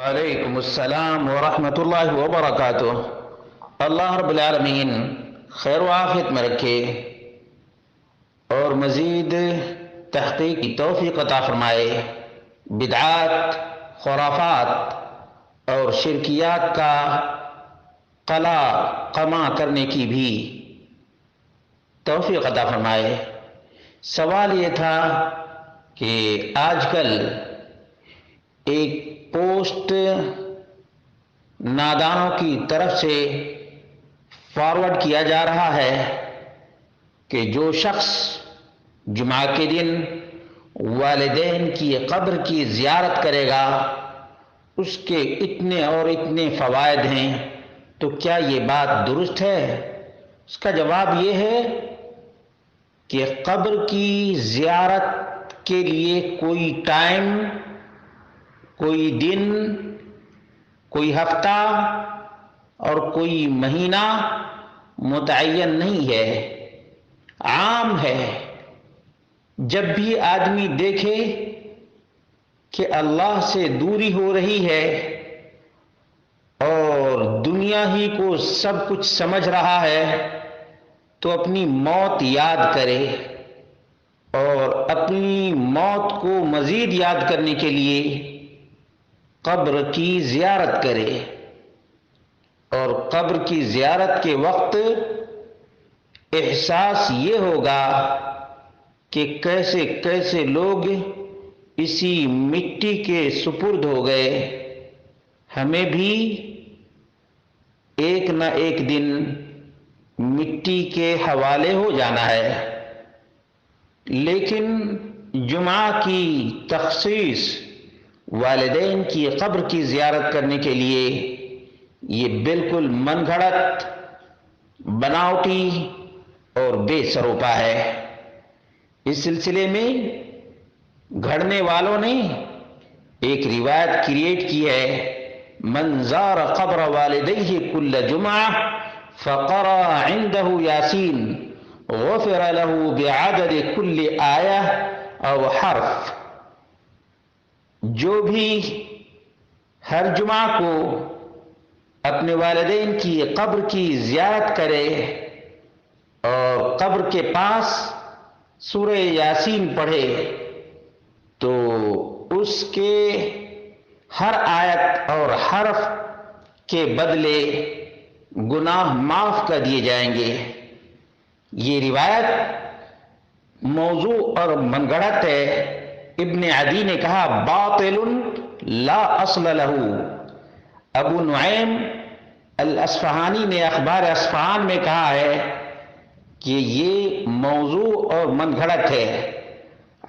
وعلیکم السلام ورحمۃ اللہ وبرکاتہ۔ اللہ رب العالمین خیر و عافیت میں رکھے اور مزید تحقیق کی توفیق عطا فرمائے، بدعات، خرافات اور شرکیات کا قلع قمع کرنے کی بھی توفیق عطا فرمائے۔ سوال یہ تھا کہ آج کل ایک پوسٹ نادانوں کی طرف سے فارورڈ کیا جا رہا ہے کہ جو شخص جمعہ کے دن والدین کی قبر کی زیارت کرے گا اس کے اتنے اور اتنے فوائد ہیں، تو کیا یہ بات درست ہے؟ اس کا جواب یہ ہے کہ قبر کی زیارت کے لیے کوئی ٹائم، کوئی دن، کوئی ہفتہ اور کوئی مہینہ متعین نہیں ہے، عام ہے۔ جب بھی آدمی دیکھے کہ اللہ سے دوری ہو رہی ہے اور دنیا ہی کو سب کچھ سمجھ رہا ہے تو اپنی موت یاد کرے اور اپنی موت کو مزید یاد کرنے کے لیے قبر کی زیارت کرے، اور قبر کی زیارت کے وقت احساس یہ ہوگا کہ کیسے کیسے لوگ اسی مٹی کے سپرد ہو گئے، ہمیں بھی ایک نہ ایک دن مٹی کے حوالے ہو جانا ہے۔ لیکن جمعہ کی تخصیص والدین کی قبر کی زیارت کرنے کے لیے یہ بالکل من گھڑت، بناوٹی اور بے سروپا ہے۔ اس سلسلے میں گھڑنے والوں نے ایک روایت کریٹ کی ہے، من زار قبر والدیہ کل جمعہ فقرأ عنده یاسین غفر له بعدد کل آیہ او حرف۔ جو بھی ہر جمعہ کو اپنے والدین کی قبر کی زیارت کرے اور قبر کے پاس سورہ یاسین پڑھے تو اس کے ہر آیت اور حرف کے بدلے گناہ معاف کر دیے جائیں گے۔ یہ روایت موضوع اور من گھڑت ہے۔ ابن عدی نے کہا باطل لا اصل لہ۔ ابو نعیم الاصفہانی نے اخبار اصفہان میں کہا ہے کہ یہ موضوع اور من گھڑت ہے۔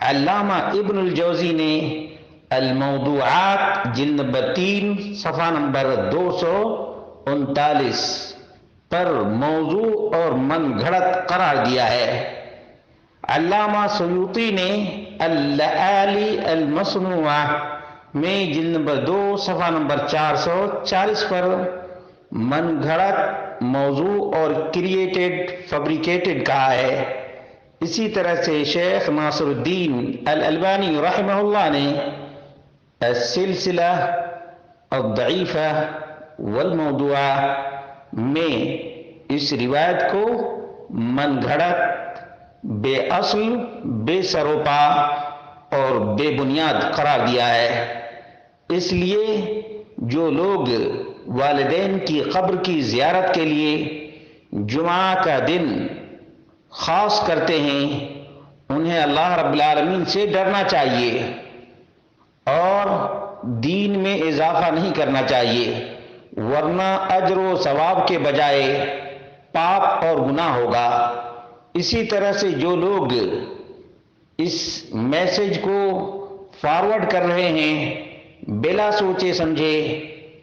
علامہ ابن الجوزی نے الموضوعات جلد نمبر 3 صفحہ نمبر 239 پر موضوع اور من گھڑت قرار دیا ہے۔ علامہ سیوطی نے اللآلی المصنوعہ میں جلد نمبر 2 صفحہ نمبر 440 پر من گھڑت، موضوع اور کریٹڈ، فیبریکیٹڈ کہا ہے۔ اسی طرح سے شیخ ناصر الدین الالبانی رحمہ اللہ نے السلسلہ الضعیفہ والموضوعہ میں اس روایت کو من گھڑت، بے اصل، بے سروپا اور بے بنیاد قرار دیا ہے۔ اس لیے جو لوگ والدین کی قبر کی زیارت کے لیے جمعہ کا دن خاص کرتے ہیں انہیں اللہ رب العالمین سے ڈرنا چاہیے اور دین میں اضافہ نہیں کرنا چاہیے، ورنہ اجر و ثواب کے بجائے پاپ اور گناہ ہوگا۔ اسی طرح سے جو لوگ اس میسج کو فارورڈ کر رہے ہیں بلا سوچے سمجھے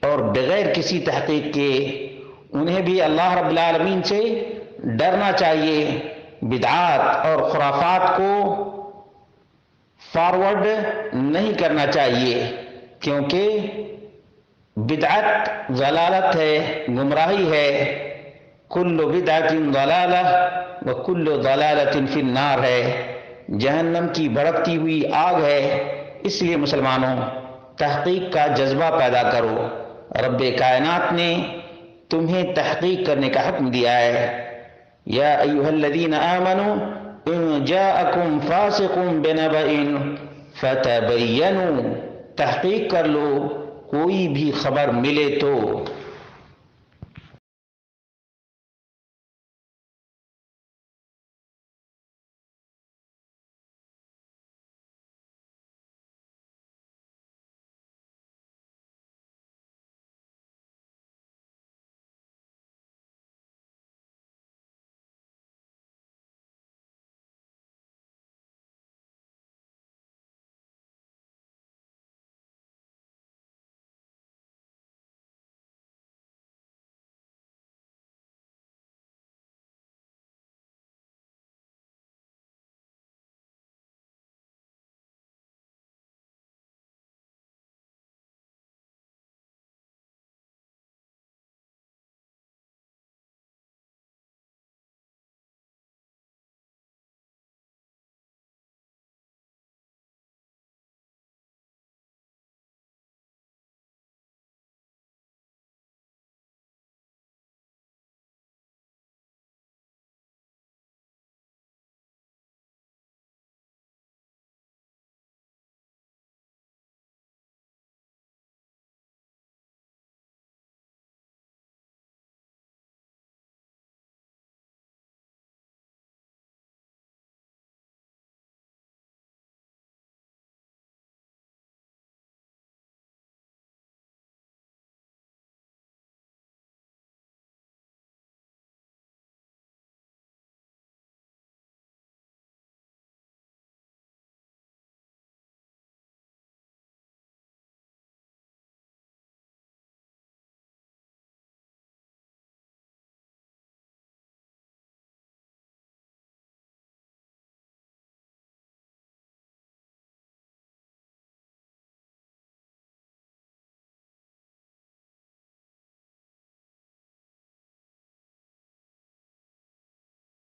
اور بغیر کسی تحقیق کے، انہیں بھی اللہ رب العالمین سے ڈرنا چاہیے، بدعات اور خرافات کو فارورڈ نہیں کرنا چاہیے، کیونکہ بدعت ضلالت ہے، گمراہی ہے۔ کل بدعت ضلالہ وکل ضلالۃ فی النار ہے، جہنم کی بھڑکتی ہوئی آگ ہے۔ اس لیے مسلمانوں، تحقیق کا جذبہ پیدا کرو. رب کائنات نے تمہیں تحقیق کرنے کا حکم دیا ہے. یا ایھا الذین آمنوا ان جاءکم فاسق بنبأ فتبینوا، تحقیق کر لو، کوئی بھی خبر ملے تو